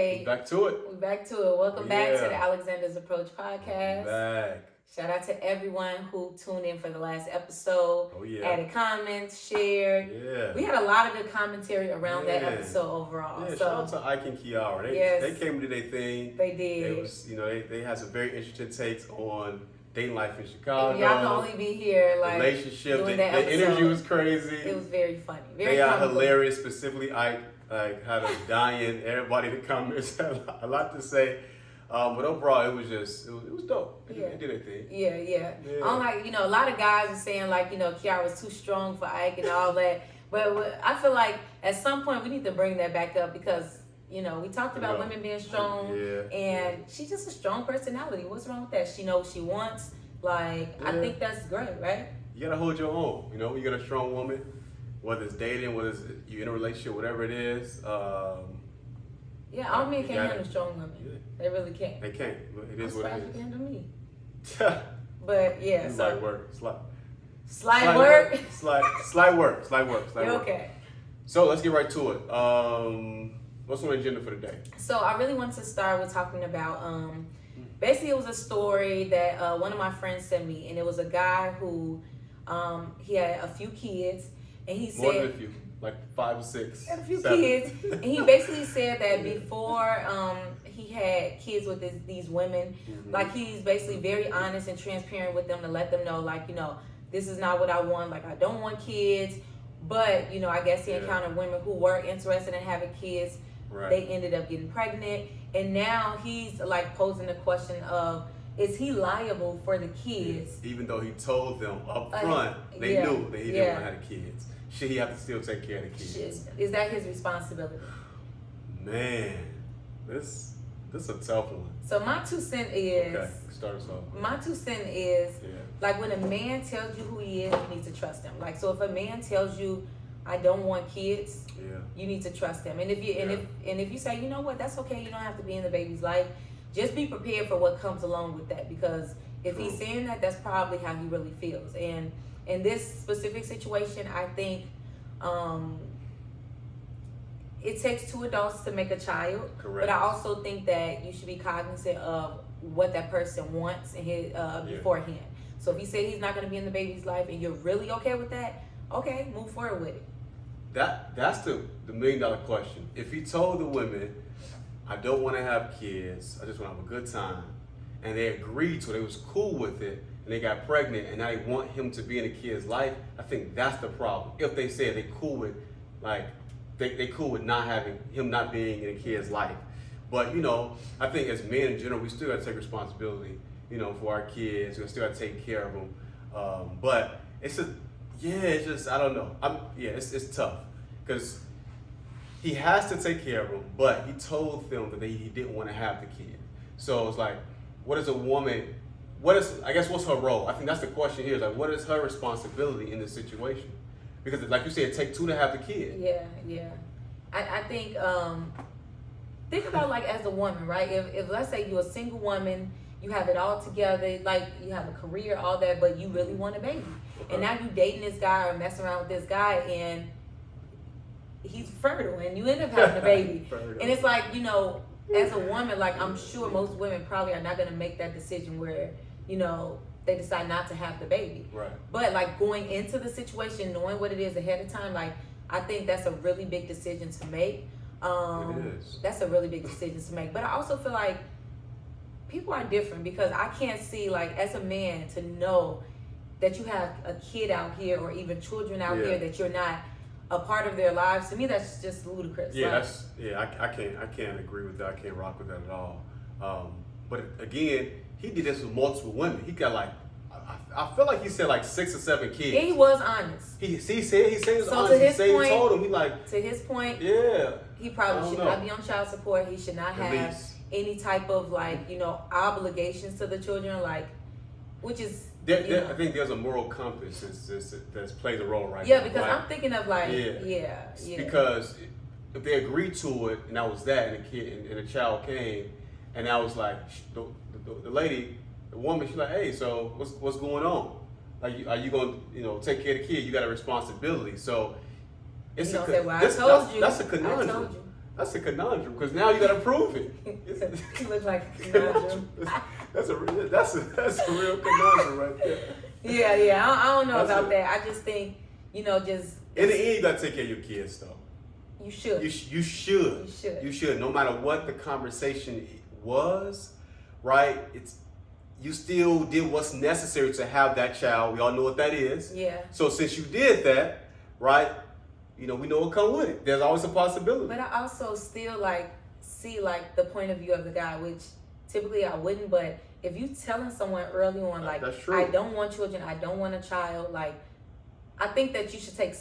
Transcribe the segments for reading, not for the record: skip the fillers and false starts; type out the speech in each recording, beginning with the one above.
We're back to it. Welcome back to the Alexander's Approach podcast. Back. Shout out to everyone who tuned in for the last episode. Oh, yeah. Added comments, shared. Yeah. We had a lot of good commentary around that episode overall. Yeah, so, shout out to Ike and Kiara. They came to their thing. They did. It was, they had some very interesting takes on dating life in Chicago. Y'all can only be here, relationship. The interview was crazy. It was very funny. They are hilarious, specifically Ike. Had us dying. Everybody in the comments had a lot to say. But overall, it was dope. It did their thing. Yeah. A lot of guys are saying Kiara was too strong for Ike and all that. But I feel like at some point we need to bring that back up because, we talked about women being strong and she's just a strong personality. What's wrong with that? She knows what she wants. I think that's great, right? You gotta hold your own. You got a strong woman, whether it's dating, whether it's you in a relationship, whatever it is. All men can't handle strong women. Yeah. They really can't. They can't. It is what it is. You can handle me. But yeah, Slight work. Slight work. Slight work. Okay. So let's get right to it. What's on the agenda for today? So I really wanted to start with talking about basically it was a story that one of my friends sent me, and it was a guy who he had a few kids, and he said more than a few. Like 5 or 6. Had a few 7. kids. And he basically said that before he had kids with these women, he's basically very honest and transparent with them to let them know, this is not what I want. I don't want kids. But, I guess he encountered women who were interested in having kids. Right. They ended up getting pregnant. And now he's posing the question of, is he liable for the kids? Even though he told them up front, they knew that he didn't want to have the kids. Should he have to still take care of the kids? Is that his responsibility? Man, this is a tough one. So my 2 cents is... Okay, start us off. My 2 cents is, when a man tells you who he is, you need to trust him. So if a man tells you, I don't want kids, you need to trust him. And if you if you say, you know what, that's okay, you don't have to be in the baby's life, just be prepared for what comes along with that. Because if he's saying that, that's probably how he really feels. And in this specific situation, I think it takes 2 adults to make a child. Correct. But I also think that you should be cognizant of what that person wants beforehand. So if he said he's not going to be in the baby's life and you're really okay with that, okay, move forward with it. That's the $1 million question. If he told the women, I don't want to have kids, I just want to have a good time, and they agreed to it, they was cool with it, and they got pregnant, and now they want him to be in a kid's life, I think that's the problem. If they say they cool with, they cool with not having him not being in a kid's life. But, I think as men in general, we still got to take responsibility, for our kids. We still got to take care of them. But it's just, I don't know. It's tough because he has to take care of them, but he told them that he didn't want to have the kid. So it's what is a woman, what's her role? I think that's the question here. Is what is her responsibility in this situation? Because like you said, it takes 2 to have the kid. Yeah. I think about as a woman, right? If let's say you're a single woman, you have it all together, you have a career, all that, but you really want a baby. Okay. And now you dating this guy or messing around with this guy and he's fertile and you end up having a baby. And it's as a woman, I'm sure most women probably are not going to make that decision where, they decide not to have the baby. Right. But going into the situation, knowing what it is ahead of time, I think that's a really big decision to make. It is. That's a really big decision to make. But I also feel people are different because I can't see as a man to know that you have a kid out here or even children out here that you're not a part of their lives. To me, that's just ludicrous. I can't agree with that. I can't rock with that at all. But again, he did this with multiple women. He got I feel like he said 6 or 7 kids. Yeah, he was honest. He said he was so honest. He told him to his point. Yeah. He probably should not be on child support. He should not have any type of obligations to the children, which is. I think there's a moral compass that's plays a role right now. Yeah, because I'm thinking of Because if they agreed to it and that was that, and a kid and a child came, and I was the lady, the woman, she's hey, so what's going on? Are you going to take care of the kid? You got a responsibility. So it's that's a conundrum. That's a conundrum because now you got to prove it. You look like a conundrum. That's a real conundrum right there. Yeah. I don't know about that. I just think, just in the end, you got to take care of your kids, though. You should. You should. No matter what the conversation was, right? You still did what's necessary to have that child. We all know what that is. Yeah. So since you did that, right? We know what come with it. There's always a possibility. But I also still see the point of view of the guy, which typically I wouldn't. But if you telling someone early on, that's true. I don't want children, I don't want a child, I think that you should take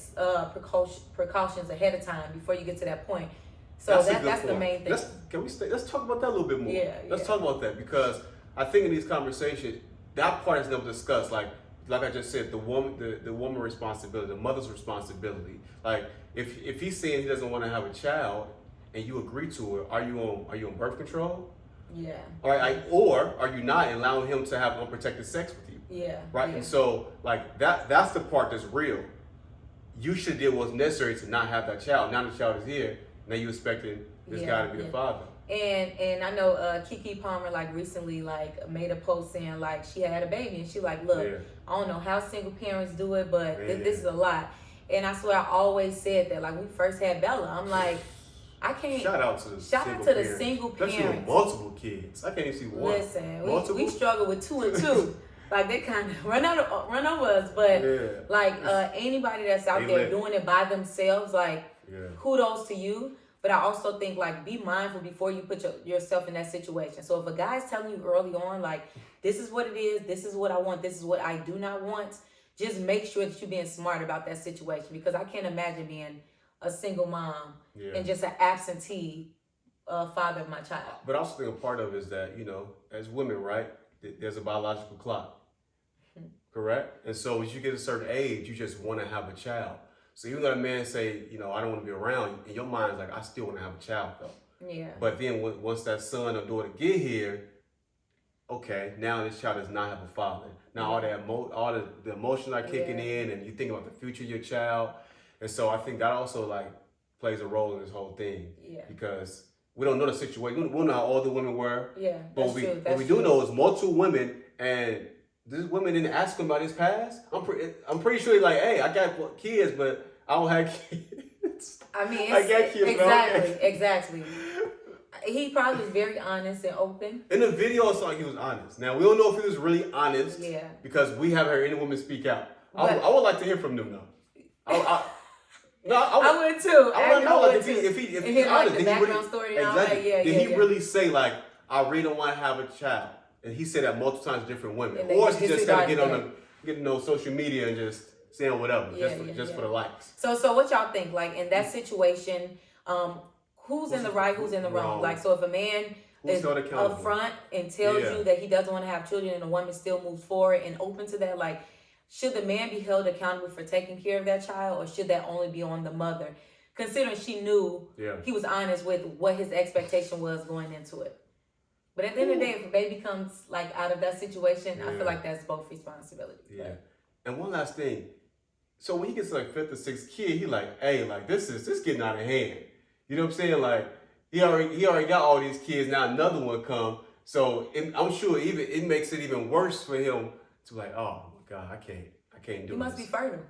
precautions ahead of time before you get to that point. So that's the main thing. Let's talk about that a little bit more. Let's talk about that because I think in these conversations, that part is never discussed. Like I just said, the woman responsibility, the mother's responsibility. Like if he's saying he doesn't want to have a child and you agree to it, are you on birth control? Yeah. Or are you not allowing him to have unprotected sex with you? Yeah. Right. Yeah. And so that's the part that's real. You should do what's necessary to not have that child. Now the child is here. Now you expecting this guy to be the father. And I know Keke Palmer recently made a post saying she had a baby and she look, I don't know how single parents do it, but this is a lot. And I swear I always said that when we first had Bella, I'm I can't. Shout out to the single parents. Especially with multiple kids. I can't even see one. Listen, we struggle with 2 and 2. They kind of run over us, but anybody that's out there doing it by themselves, kudos to you. But I also think be mindful before you put yourself in that situation. So if a guy's telling you early on this is what it is, this is what I want, this is what I do not want, just make sure that you're being smart about that situation because I can't imagine being a single mom and just an absentee father of my child. But I also think a part of it is that as women, right, there's a biological clock, correct? And so as you get a certain age, you just want to have a child. So even though a man say, I don't want to be around, in your mind's I still want to have a child though. Yeah. But then once that son or daughter get here, okay, now this child does not have a father. Now all the emotions are kicking in, and you think about the future of your child, and so I think that also plays a role in this whole thing. Yeah. Because we don't know the situation. We don't know how old the women were. Yeah. But what we do know is multiple women and. These women didn't ask him about his past. I'm pretty sure he's hey, I got kids, but I don't have kids. I mean, I got kids. Exactly. He probably was very honest and open. In the video, it's he was honest. Now we don't know if he was really honest. Yeah. Because we haven't heard any woman speak out. I would like to hear from them though. I would too. I would if he's honest, the background story. Did he really say I really don't want to have a child? And he said that multiple times to different women. Or is he just got to get on social media and just saying whatever, just for the likes. So what y'all think? In that situation, who's in the right, who's in the wrong? So if a man is upfront and tells you that he doesn't want to have children and the woman still moves forward and open to that, should the man be held accountable for taking care of that child, or should that only be on the mother? Considering she knew he was honest with what his expectation was going into it. But at the end of the day, if a baby comes out of that situation, I feel that's both responsibility. Yeah. But. And one last thing. So when he gets to 5th or 6th kid, he hey, this getting out of hand. You know what I'm saying? He already got all these kids. Now another one come. So I'm sure it makes it even worse for him to oh my God, I can't do this. You must be fertile.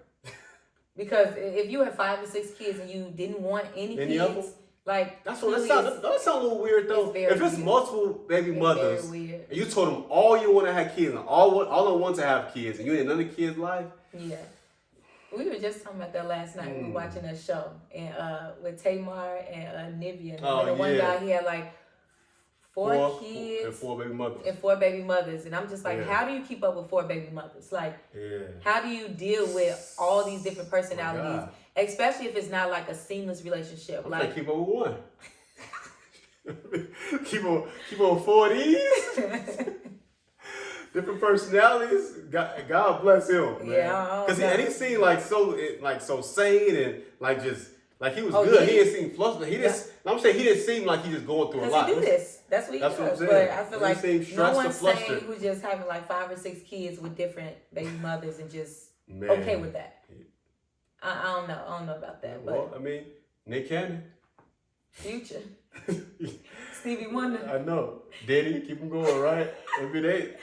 Because if you had 5 or 6 kids and you didn't want any kids. That's what that sounds a little weird though. If it's multiple baby mothers, and you told them all you want to have kids and all them want to have kids, and you in another kid's life. Yeah, we were just talking about that last night. We were watching a show and with Tamar and Nivea. And the one guy he had 4 kids and 4 baby mothers. And 4 baby mothers, and I'm just how do you keep up with 4 baby mothers? How do you deal with all these different personalities? Especially if it's not a seamless relationship. Keep up with one. keep on 4 of these. Different personalities. God bless him, man. Yeah. Because he seemed so sane and just he was good. He didn't seem flustered. I'm saying he didn't seem like he just going through a lot. He do this. That's what he does. What I'm saying. But I feel no one's saying who's just having 5 or 6 kids with different baby mothers and just okay with that. I don't know about that. But Nick Cannon. Future. Stevie Wonder. I know. Diddy, keep them going, right? Every day.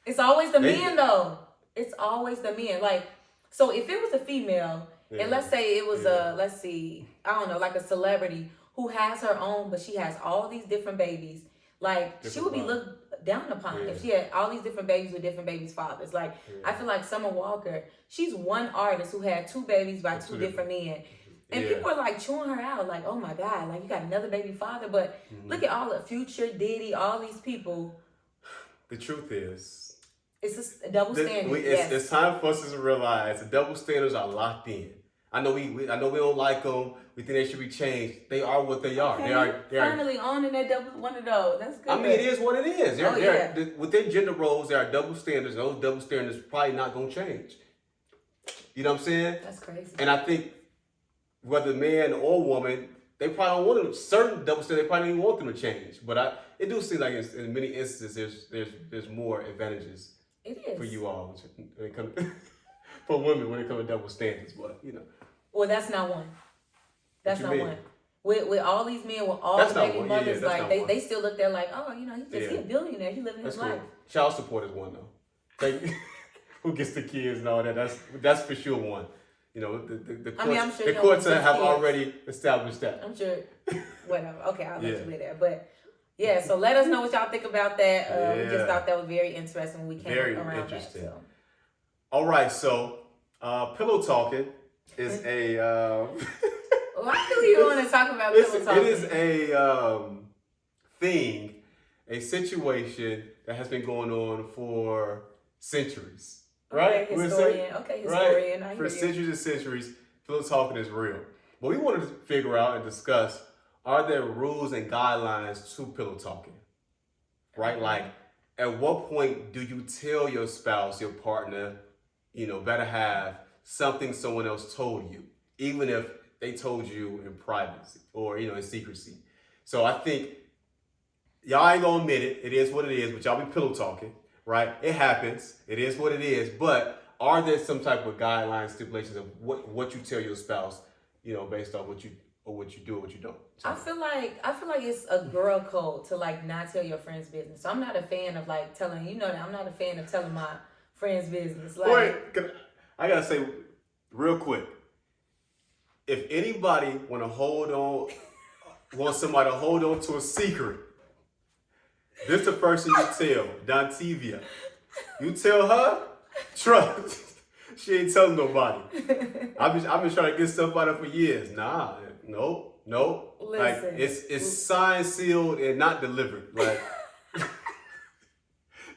It's always the men, though. It's always the men. Like, so if it was a female, and let's say it was let's see, I don't know, like a celebrity who has her own, but she has all these different babies, like, she would be looked down upon if she had all these different babies with different babies' fathers. Like, I feel like Summer Walker, she's one artist who had 2 babies by 2 different men. And people are like chewing her out, like, oh my God, like you got another baby father. But look at all the Future, Diddy, all these people. The truth is, it's just a double standard. It's time for us to realize the double standards are locked in. I know we don't like them. We think they should be changed. They are what they are. Okay. They are finally owning that double one of those. That's good. I mean, it is what it is. Within gender roles, there are double standards. And those double standards probably not gonna change. You know what I'm saying? That's crazy. And I think whether man or woman, they probably don't want them, certain double standards, they probably don't even want them to change. But it do seem like in many instances there's more advantages for you all when it comes for women when it comes to double standards. But well, that's not one. That's not one. With all these men, with all the baby mothers, like they still look there like, oh, he a billionaire. He living his life. Child support is one though. Who gets the kids and all that? That's for sure one. The courts, I'm sure the courts have already established that. I'm sure. Whatever. Okay, I'll let you live there. But yeah, so let us know what y'all think about that. We just thought that was very interesting. We came around interesting. That. So. All right, so pillow talking is a. Why do you want to talk about pillow talking? It is a thing, a situation that has been going on for centuries. Right? Okay, historian. Right? I For hear centuries and centuries, pillow talking is real. But we wanted to figure out and discuss, are there rules and guidelines to pillow talking? Right? Like, at what point do you tell your spouse, your partner, better have something someone else told you, even if they told you in privacy or, in secrecy? So I think y'all ain't gonna admit it. It is what it is, but y'all be pillow talking. Right? It happens. It is what it is. But are there some type of guidelines, stipulations of what you tell your spouse, based on what you do or what you don't? I feel like it's a girl code to like not tell your friend's business. So I'm not a fan of like telling that I'm not a fan of telling my friend's business. Like, wait, I gotta say real quick. If anybody wants somebody to hold on to a secret, this the person you tell, Dontivia. You tell her, trust. She ain't telling nobody. I've been trying to get stuff out of her for years. Nah, nope. Listen, like it's signed, sealed, and not delivered. Like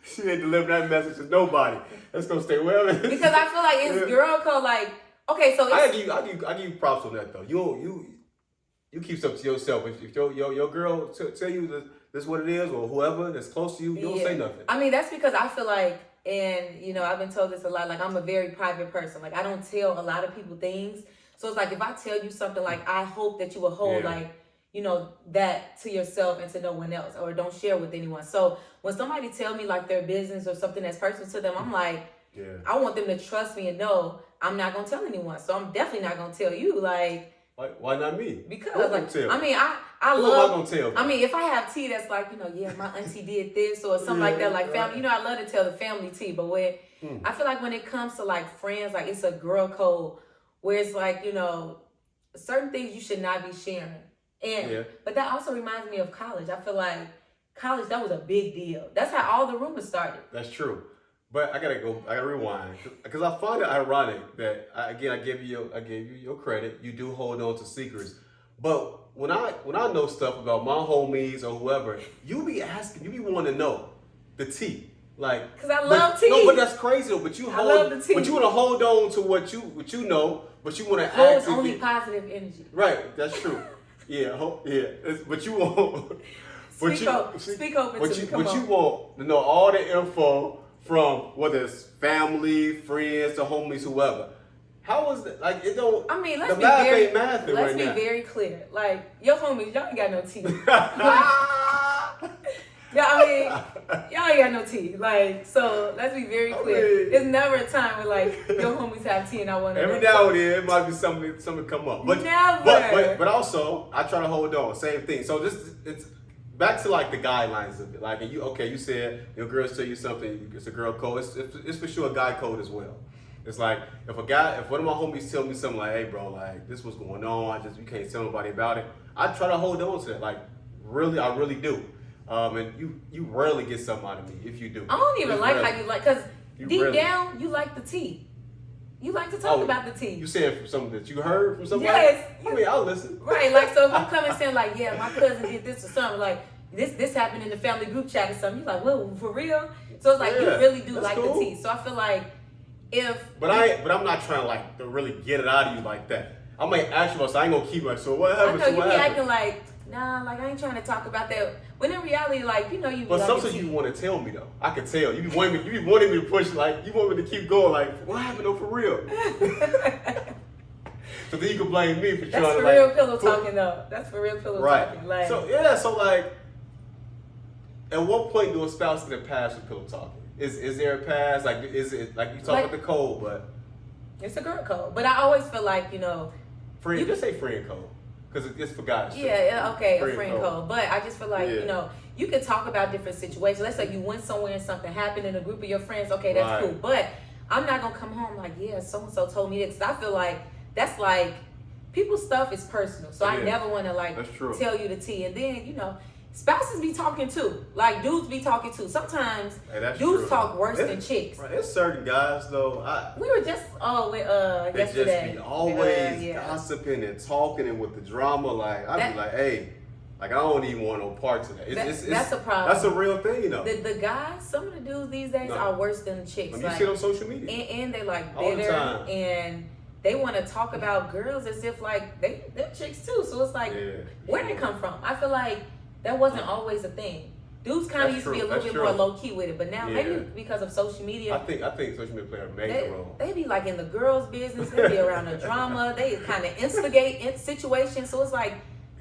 she ain't delivering that message to nobody. That's gonna stay well. Because I feel like it's girl code. Like, okay, so I give you props on that though. You keep stuff to yourself. If your girl tell you this is what it is, or whoever that's close to you, you don't say nothing. I mean, that's because I feel like, and I've been told this a lot, like I'm a very private person. Like I don't tell a lot of people things. So it's like if I tell you something, like I hope that you will hold that to yourself and to no one else, or don't share with anyone. So when somebody tell me like their business or something that's personal to them, I'm like, I want them to trust me and know I'm not gonna tell anyone. So I'm definitely not gonna tell you like. Why not me? Because tell? I mean, I Who love. am I gonna tell? I mean, if I have tea that's like, my auntie did this or something like that, like family, I love to tell the family tea. But I feel like when it comes to like friends, like it's a girl code where it's like, certain things you should not be sharing. But that also reminds me of college. I feel like college, that was a big deal. That's how all the rumors started. That's true. But I gotta rewind because I find it ironic that I gave you your credit. You do hold on to secrets, but when I know stuff about my homies or whoever, you be wanting to know the tea, like because I love tea. No, but that's crazy though. But I love the tea. But you want to hold on to what you know, but you want to hold only positive energy. Right, that's true. But you want. Speak open to me. Come on. You want to know all the info. From whether it's family, friends, to homies, whoever. How is that? Like, it don't. I mean, let's be very clear. Like, your homies, y'all ain't got no teeth. Y'all ain't got no tea. Like, so let's be very clear. It's never a time where like your homies have tea and I want to. Every now and then it might be something come up. But never. But also I try to hold on. Same thing. So it's back to like the guidelines of it. Like you said your girls tell you something. It's a girl code. It's for sure a guy code as well. It's like if one of my homies tell me something like, hey bro, like this was going on, you can't tell nobody about it. I try to hold on to that. Like really, I really do. And you rarely get something out of me if you do. I don't even like how you like, because deep down you like the tea. You like to talk about the tea. You saying from something that you heard from somebody? Yes. I mean, I'll listen. Right, like so if I'm coming saying like, yeah, my cousin did this or something, like this happened in the family group chat or something, you're like, well, for real? So it's like you really do like the tea. So I feel like But I'm not trying to like to really get it out of you like that. I might ask you, so I ain't gonna keep it. So what happened? I know you be acting like, nah, like I ain't trying to talk about that. When in reality, like you be but like, something you want to tell me though. I can tell. You be wanting me to push, like you want me to keep going, like what happened though for real? So then you can blame me for trying to like. That's for real pillow talking though. That's for real pillow talking. Like, so like, at what point do a spouse get a pass with pillow talking? Is there a pass? Like, is it like you talk about the code, but it's a girl code. But I always feel like friend. You can say friend code because it's for guys. Yeah, okay, a friend code. But I just feel like you can talk about different situations. Let's say you went somewhere and something happened in a group of your friends. Okay, that's cool. But I'm not gonna come home like, yeah, so and so told me this. I feel like that's like people's stuff is personal. So I never want to like tell you the tea. And then spouses be talking too. Like dudes be talking too. Sometimes dudes talk worse than chicks. Right. There's certain guys though. We were just yesterday. They just be always gossiping and talking and with the drama. Like I'd be like, hey, like I don't even want no parts of that. That's a problem. That's a real thing, The guys, some of the dudes these days are worse than the chicks. You see it on social media. And they like bitter and they want to talk about girls as if like they're chicks too. So it's like where they come from. I feel like that wasn't always a thing. Dudes kind of used to be a little bit more low key with it, but now maybe because of social media. I think social media play a major role. They be like in the girls' business. They be around the drama. They kind of instigate situations. So it's like,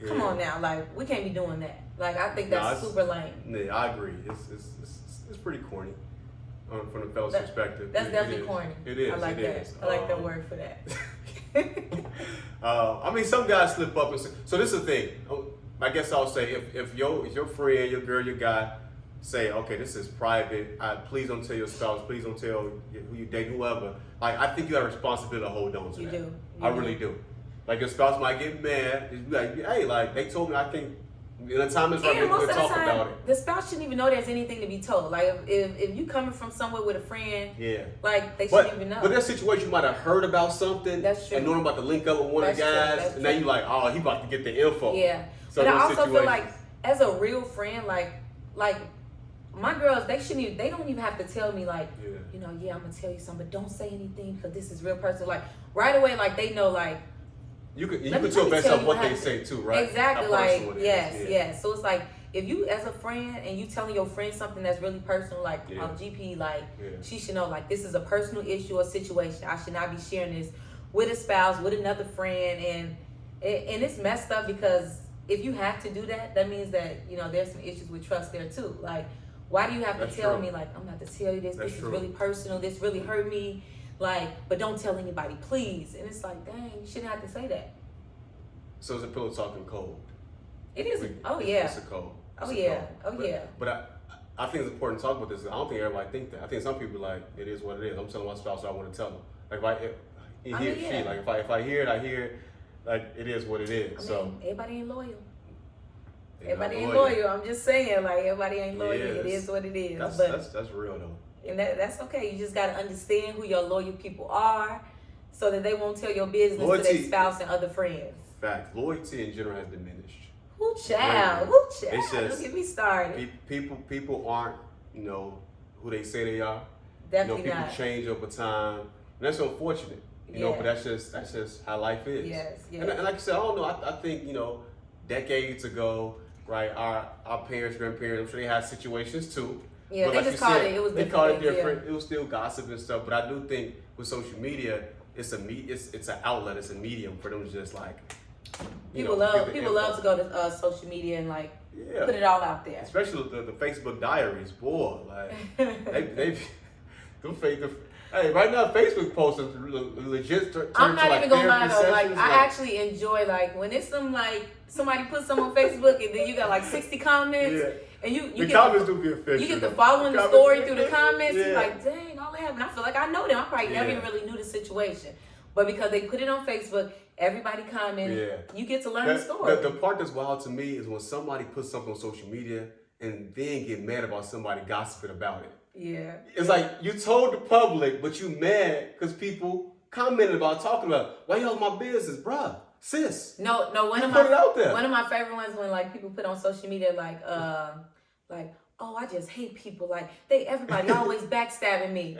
come on now, like we can't be doing that. Like I think that's super lame. Yeah, I agree. It's pretty corny from the fellow's perspective. That's definitely corny. It is. I like that. I like that word for that. I mean, some guys slip up and say, so this is the thing. I guess I'll say if your friend, your girl, your guy say, okay, this is private. Please don't tell your spouse. Please don't tell who you date, whoever. Like I think you have a responsibility to hold on to that. You do. I really do. Like your spouse might get mad. Be like, hey, like they told me I think the time is right. We're talk about it. The spouse shouldn't even know there's anything to be told. Like if you coming from somewhere with a friend, like they shouldn't even know. But that situation you might have heard about something. That's true. And knowing about to link up with one of the guys, and now you like, oh, he about to get the info. Yeah. So but I also feel like as a real friend, like my girls, they don't even have to tell me like, I'm gonna tell you something, but don't say anything because this is real personal. Like right away, like they know like. You can tell based on what they say too, right? Exactly. Like yes. So it's like if you as a friend and you telling your friend something that's really personal, like GP, like she should know like this is a personal issue or situation. I should not be sharing this with a spouse, with another friend, and it's messed up because if you have to do that, that means that there's some issues with trust there too. Like why do you have to tell me like I'm about to tell you this? This is really personal. This really hurt me. Like, but don't tell anybody, please. And it's like, dang, you shouldn't have to say that. So is a pillow talking cold? It is. It's a code. But I think it's important to talk about this. I don't think everybody think that. I think some people like it is what it is. I'm telling my spouse what I want to tell them. Like if I hear it, I hear it. Like it is what it is. Everybody ain't loyal. Everybody ain't loyal. I'm just saying, like everybody ain't loyal. It is what it is. That's real though. And that's okay. You just gotta understand who your loyal people are, so that they won't tell your business to their spouse and other friends. Fact, loyalty in general has diminished. Who child? Don't get me started. People aren't, who they say they are. Definitely people not. Change over time, and that's unfortunate. But that's just how life is. Yes. And like I said, I don't know. I think decades ago, right? Our parents, grandparents, I'm sure they had situations too. Yeah, but they just called it. It was different. They called it different. It was still gossip and stuff. But I do think with social media, it's an outlet. It's a medium for them to just like People love to go to social media and like put it all out there. Especially the Facebook diaries, boy. Like they hey, right now Facebook posts are legit. I'm not even gonna lie though. Like I actually enjoy like when it's some like somebody puts something on Facebook and then you got like 60 comments and you the get comments do be official. You get the following the story through the comments. You're like, dang, all they have. And I feel like I know them. I probably never even really knew the situation, but because they put it on Facebook. Everybody commented. You get to learn the story. The part that's wild to me is when somebody puts something on social media and then get mad about somebody gossiping about it. Yeah. It's like you told the public, but you mad because people commented about talking about why y'all my business, bruh, sis. No. One of my favorite ones when like people put on social media like oh I just hate people like everybody always backstabbing me.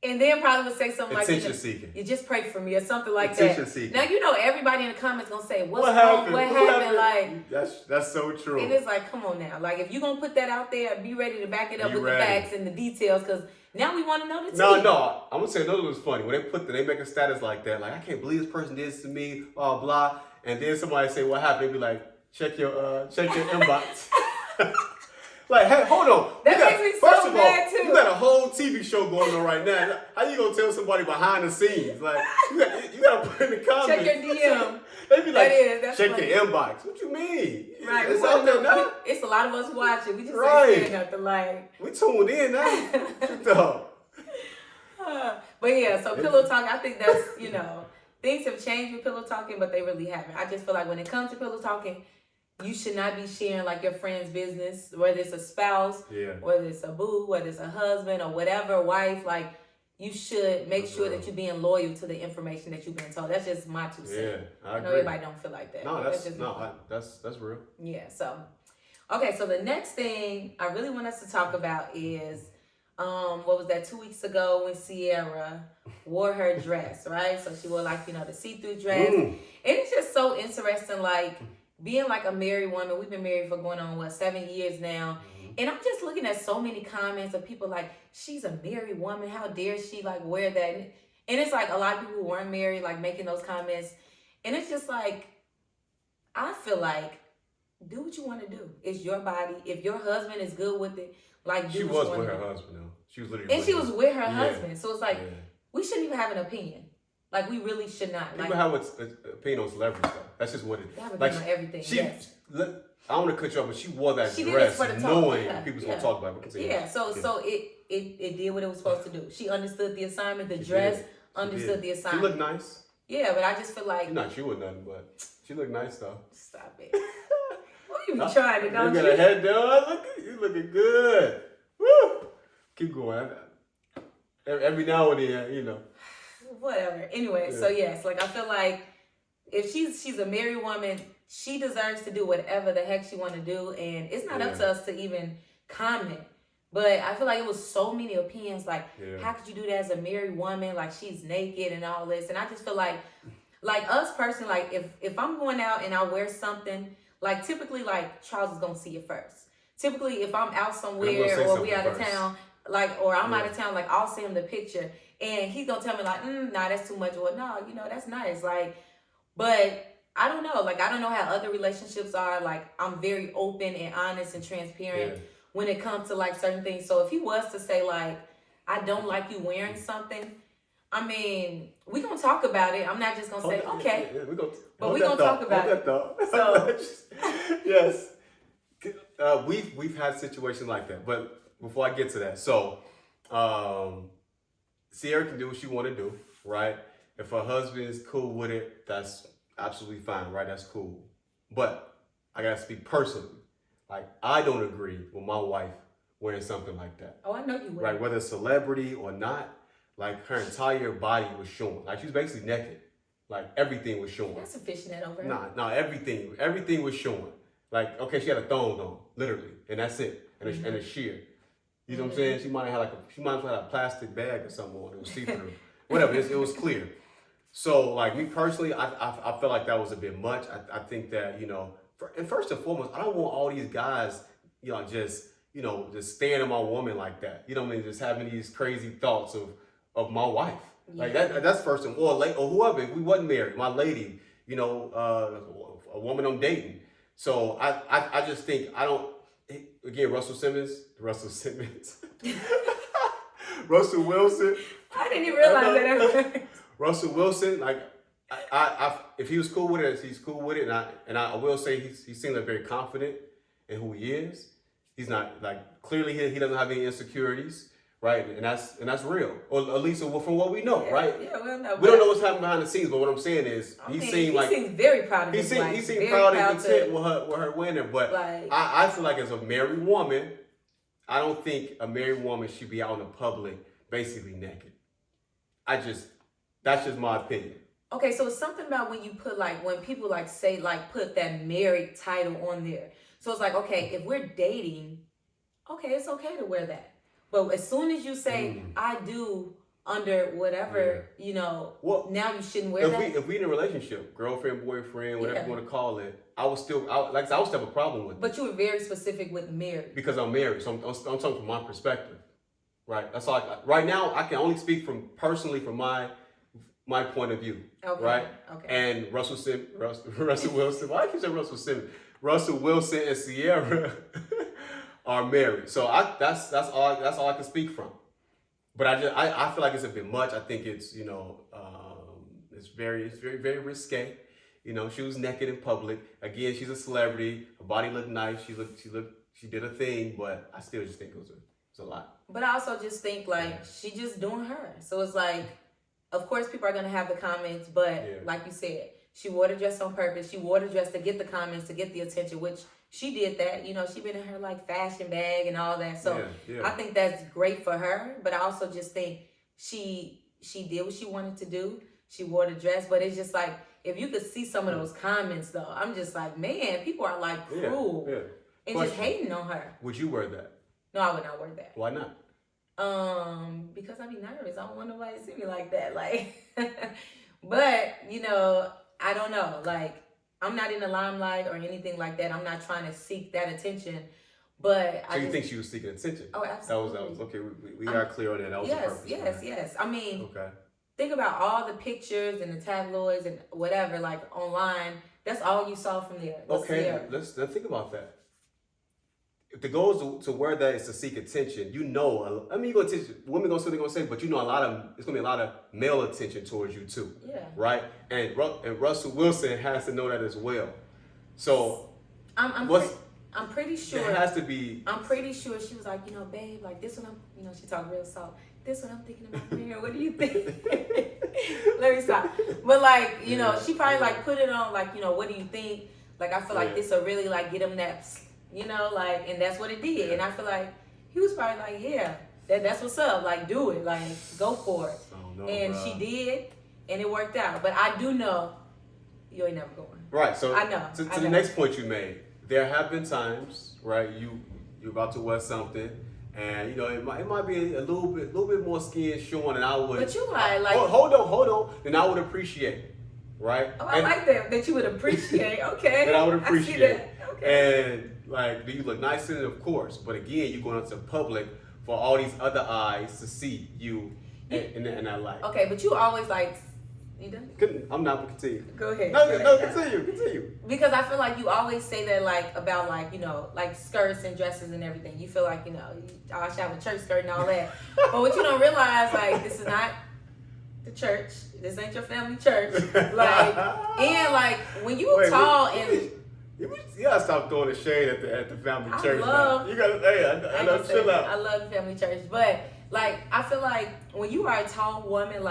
And then probably would say something like, you just pray for me or something like that. Seeking. Now, you know, everybody in the comments going to say, what happened? Like, that's so true. And it's like, come on now. Like, if you're going to put that out there, be ready to back it up with the facts and the details because now we want to know the tea. No. I'm going to say another one was funny. When they make a status like that, like, I can't believe this person did this to me, blah, blah. And then somebody say, what happened? They be like, check your inbox. Like, hey, hold on. That makes me so mad too. You got a whole TV show going on right now. How you gonna tell somebody behind the scenes? Like, you gotta put in the comments. Check your DM. They be like, check funny. your inbox. What you mean? Right. It's out there now. It's a lot of us watching. We just ain't saying nothing like. We tuned in now. But yeah, so pillow talk. I think that's things have changed with pillow talking, but they really haven't. I just feel like when it comes to pillow talking. You should not be sharing like your friend's business, whether it's a spouse, whether it's a boo, whether it's a husband or whatever, wife. Like you should make sure that you're being loyal to the information that you've been told. That's just my 2 cents. Yeah, I know everybody don't feel like that. No, that's real. Yeah. So, okay. So the next thing I really want us to talk about is, what was that 2 weeks ago when Sierra wore her dress, right? So she wore like the see-through dress, and it's just so interesting, like. Being like a married woman, we've been married for going on 7 years now. And I'm just looking at so many comments of people like, she's a married woman. How dare she like wear that? And it's like a lot of people who weren't married, like making those comments. And it's just like, I feel like, do what you want to do. It's your body. If your husband is good with it, like do what you want to do. She was with her husband though. She was literally she was with her husband. So it's like, we shouldn't even have an opinion. Like, we really should not. People have an opinion on celebrities, though. That's just what it is. They have an opinion on everything, I don't want to cut you off, but she wore that dress knowing people's going to talk about it. So it did what it was supposed to do. She understood the assignment. The dress understood the assignment. She looked nice. Yeah, but I just feel like... She's not you or nothing, but she looked nice, though. Stop it. Well, you be trying to, don't you? You got a head down. You looking good. Woo! Keep going. Every now and then, Whatever. Anyway, so yes, like I feel like if she's a married woman, she deserves to do whatever the heck she want to do, and it's not up to us to even comment. But I feel like it was so many opinions, like how could you do that as a married woman? Like she's naked and all this, and I just feel like us personally, like if I'm going out and I wear something, like typically like Charles is gonna see it first. Typically, if I'm out somewhere or we out of town, or I'm out of town, like I'll send him the picture. And he's going to tell me like, nah, that's too much. Or no, that's nice. Like, but I don't know. Like, I don't know how other relationships are. Like, I'm very open and honest and transparent when it comes to like certain things. So if he was to say like, I don't like you wearing something, I mean, we're going to talk about it. I'm not just going to say, okay. We're going to talk about it. So, yes. We've had situations like that. But before I get to that, so, Sierra can do what she want to do, right? If her husband is cool with it, that's absolutely fine, right? That's cool. But I gotta speak personally. Like, I don't agree with my wife wearing something like that. Oh, I know you would. Right, whether it's celebrity or not, like her entire body was showing. Like she was basically naked. Like everything was showing. That's a fishnet over her. Nah, everything was showing. Like, okay, she had a thong on, literally, and that's it, and a sheer. You know what I'm saying? She might have had a plastic bag or something on. It was see-through. Whatever, it was clear. So, like me personally, I felt like that was a bit much. I think that, and first and foremost, I don't want all these guys, just staring at my woman like that. You know what I mean? Just having these crazy thoughts of my wife. Like that's first and foremost, or whoever, if we wasn't married, my lady, a woman I'm dating. So I just think I don't. Again, Russell Wilson. I didn't even realize that. Russell Wilson, like if he was cool with it, he's cool with it, and I will say he seems like very confident in who he is. He's not like clearly he doesn't have any insecurities, right? And that's real, or at least from what we know, right? Yeah, we don't know what's happening behind the scenes, but what I'm saying is he seems very proud of his wife. He seemed proud and content with her winning. But I feel like as a married woman, I don't think a married woman should be out in the public basically naked. That's just my opinion. Okay, so it's something about when you put when people say put that married title on there. So it's like, okay, if we're dating, okay, it's okay to wear that. But as soon as you say I do under whatever, now you shouldn't wear that. If we in a relationship, girlfriend, boyfriend, whatever you want to call it, I would still have a problem with it. But you were very specific with married. Because I'm married, so I'm talking from my perspective. Right. That's all. Right now, I can only speak personally from my point of view. Okay. Right. Okay. And Russell Wilson. Why do I keep saying Russell Simmons? Russell Wilson and Sierra are married. So that's all I can speak from. But I feel like it's a bit much. I think it's it's very very risque. She was naked in public. Again, she's a celebrity. Her body looked nice. She did a thing. But I still just think it was a lot. But I also just think she just doing her. So it's of course people are gonna have the comments, but like you said, she wore the dress on purpose. She wore the dress to get the comments, to get the attention, which she did that. She been in her fashion bag and all that. So I think that's great for her. But I also just think she did what she wanted to do. She wore the dress, but it's just if you could see some of those comments though, I'm just man, people are cruel and just hating on her. Would you wear that? No, I would not wear that. Why not? Because I'd be nervous. I don't want nobody to see me like that. But I don't know. I'm not in the limelight or anything like that. I'm not trying to seek that attention. But so you think she was seeking attention? Oh, absolutely. That was okay. We got clear on that. That was the purpose. Yes. I mean, think about all the pictures and the tabloids and whatever, online. That's all you saw from there. Okay, let's think about that. If the goal is to wear that is to seek attention, you're going to women gonna say they're gonna say, but it's gonna be a lot of male attention towards you too. Yeah. Right? And Russell Wilson has to know that as well. So I'm pretty sure it has to be. I'm pretty sure she was babe, this one she talked real soft. This one I'm thinking about marrying. What do you think? Let me stop. But she probably put it on what do you think? I feel this will really get him that. And that's what it did. And I feel he was probably that's what's up. Do it. Go for it. Oh, no, and bro. she did, and it worked out. But I do know you ain't never going. Right. So I know. To the next point you made, there have been times, right? You're about to wear something, and it might be a little bit more skin showing than I would. But you hold on, then I would appreciate, right? Oh, I like that you would appreciate. Okay. That I would appreciate. I see that. Okay. And do you look nice in it? Of course. But again, you're going out to the public for all these other eyes to see you in that light. Okay, but you always you done? I'm not gonna continue. Go ahead. No, continue. Because I feel you always say that about skirts and dresses and everything. You feel I should have a church skirt and all that. But what you don't realize, this is not the church. This ain't your family church. And when you tall and you gotta stop throwing the shade at the family church. Love, you gotta, I know, chill out. I love the family church, but I feel when you are a tall woman,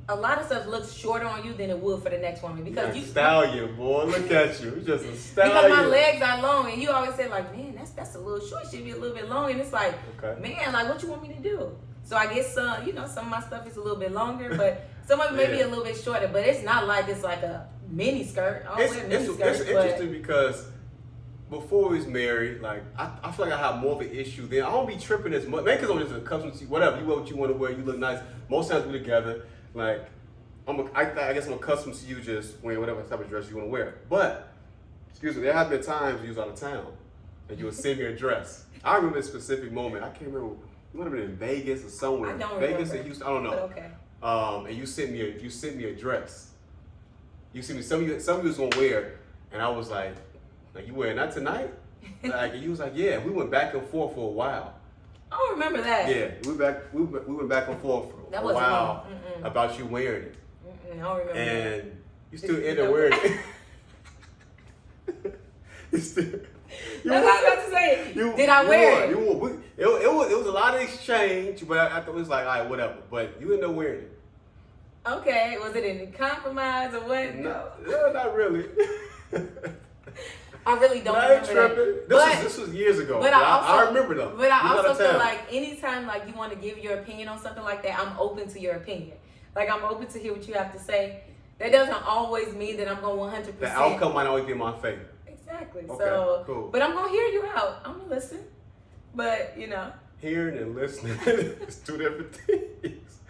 a lot of stuff looks shorter on you than it would for the next woman because you stallion, boy. Look at you, you're just a stallion. Because my legs are long, and you always say man, that's a little short. Should be a little bit long, and it's man, what you want me to do? So I guess some of my stuff is a little bit longer, but some of it may be a little bit shorter. But it's not it's a mini skirt. I don't wear mini skirts. It's interesting because before we was married, I feel I have more of an issue then. I don't be tripping as much, maybe because I'm just accustomed to whatever. You wear what you want to wear. You look nice. Most times we're together. I guess I'm accustomed to you just wearing whatever type of dress you want to wear. But excuse me, there have been times you was out of town and you would send me a dress. I remember a specific moment. I can't remember. You might have been in Vegas or somewhere. I don't Vegas remember. and Houston. I don't know. But okay. And you sent me a dress. You see me, some of you was gonna wear, and I was like you wearing that tonight? Like, you was like, yeah. We went back and forth for a while. I don't remember that. Yeah, we went back and forth for a while about you wearing it. I don't remember and that. You still ended up wearing it. You still. That's what I was about to say. Did I wear it? It was a lot of exchange, but I thought it was like, all right, whatever. But you ended up wearing it. Okay, was it any compromise or what? No, not really. I really don't remember that. This was years ago. But I remember though. But I also feel like anytime like you want to give your opinion on something like that, I'm open to your opinion. Like I'm open to hear what you have to say. That doesn't always mean that I'm going 100%. The outcome might always be in my favor. Exactly. Okay, so, cool. But I'm gonna hear you out. I'm gonna listen. But hearing and listening is two different things.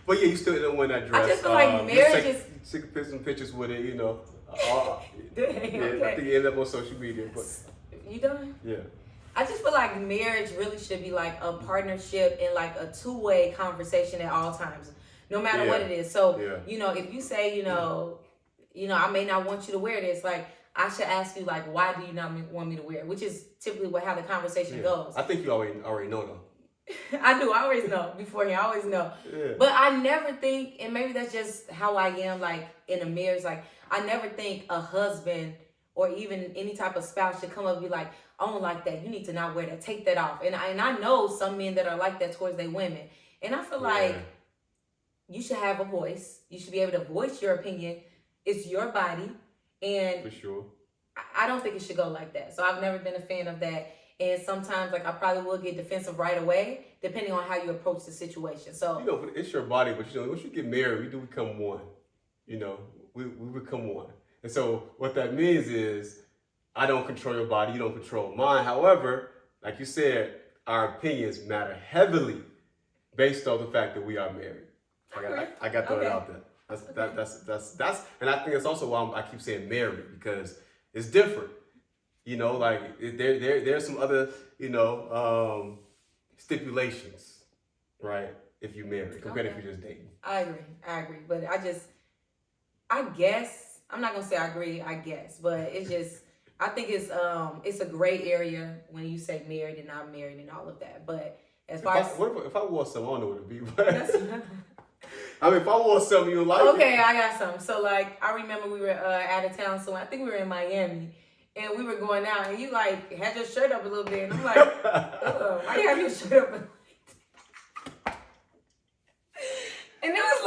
But yeah, you still don't wear that dress. I just feel like marriage is. Take some pictures with it, Okay. I think you end up on social media. But you done? Yeah. I just feel like marriage really should be like a partnership and like a two-way conversation at all times, no matter what it is. So, if you say, I may not want you to wear this, like I should ask you, like, why do you not want me to wear it? Which is typically how the conversation goes. I think you already know though. I do. I always know beforehand. I always know. Yeah. But I never think, and maybe that's just how I am, like in a marriage, like I never think a husband or even any type of spouse should come up and be like, I don't like that. You need to not wear that. Take that off. And I know some men that are like that towards their women. And I feel like you should have a voice. You should be able to voice your opinion. It's your body. And for sure. I don't think it should go like that. So I've never been a fan of that. And sometimes, like, I probably will get defensive right away, depending on how you approach the situation. So, it's your body, but once you get married, we do become one. We become one. And so what that means is I don't control your body, you don't control mine. However, like you said, our opinions matter heavily based on the fact that we are married. I got to throw it out there. That's and I think that's also why I keep saying married, because it's different. There's some other, stipulations, right? If you marry compared to if you're just dating. I agree. But I guess, I'm not going to say I agree, I guess. But it's just, I think it's a gray area when you say married and not married and all of that. But as far as... If I wore something, I don't know what it'd be. But I mean, if I wore something you like Okay, I got something. So, like, I remember we were out of town, so I think we were in Miami. And we were going out, and you, like, had your shirt up a little bit. And I'm like, why you have your shirt up? And it was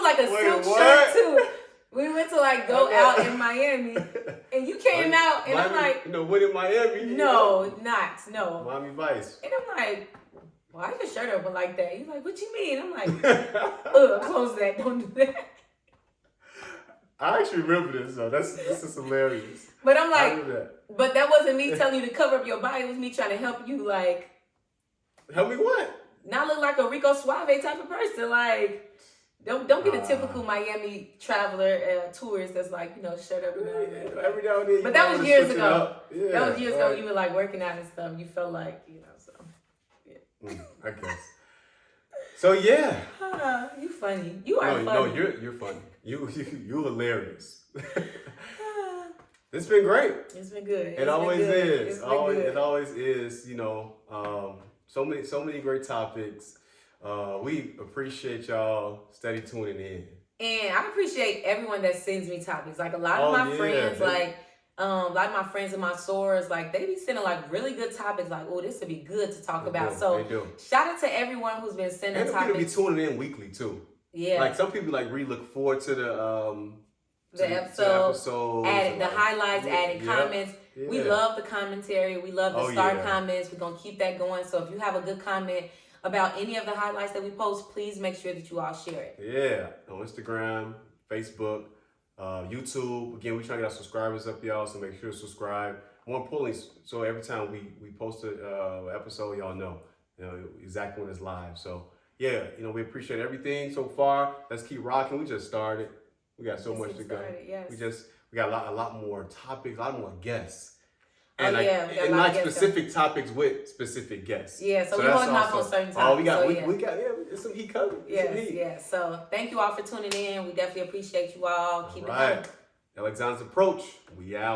like a silk shirt, too. We went to, like, go out in Miami. And you came out, and I'm like... when in Miami? No. Miami Vice. And I'm like, why your shirt open like that? He's like, what you mean? I'm like, close that. Don't do that. I actually remember this, though. This is hilarious. But I'm like, but that wasn't me telling you to cover up your body. It was me trying to help you, like... Help me what? Not look like a Rico Suave type of person. Like, don't be the typical Miami traveler tourist that's like, shirt up and everything. Every now and then. But that was years ago. Yeah, that was years ago. You were like working out and stuff. You felt like, so. Yeah. I guess. So yeah. You funny. You are funny. No, you're funny. You hilarious. It's been great. It's been good. It always is. It always is. So many great topics. We appreciate y'all steady tuning in. And I appreciate everyone that sends me topics. Like a lot of my friends, like a lot of my friends in my stores, like they be sending like really good topics. Like, oh, this would be good to talk about. So shout out to everyone who's been sending topics. And people be tuning in weekly too. Yeah. Like some people like really look forward to the episode, added the highlights, added comments. Yeah. We love the commentary. We love the star comments. We're gonna keep that going. So if you have a good comment about any of the highlights that we post, please make sure that you all share it. Yeah, on Instagram, Facebook, YouTube. Again, we're trying to get our subscribers up, y'all. So make sure to subscribe. More importantly, so every time we post an episode, y'all know exactly when it's live. So yeah, we appreciate everything so far. Let's keep rocking. We just started. We got so much to go. Yes. We got a lot more topics, a lot more guests. And we got a and lot like of guests specific topics with specific guests. Yeah, so we're that's holding off on also- certain topics. Oh, we got so it's some heat coming. Yes. So thank you all for tuning in. We definitely appreciate you all. Keep it Right. going. Alexander's Approach. We out.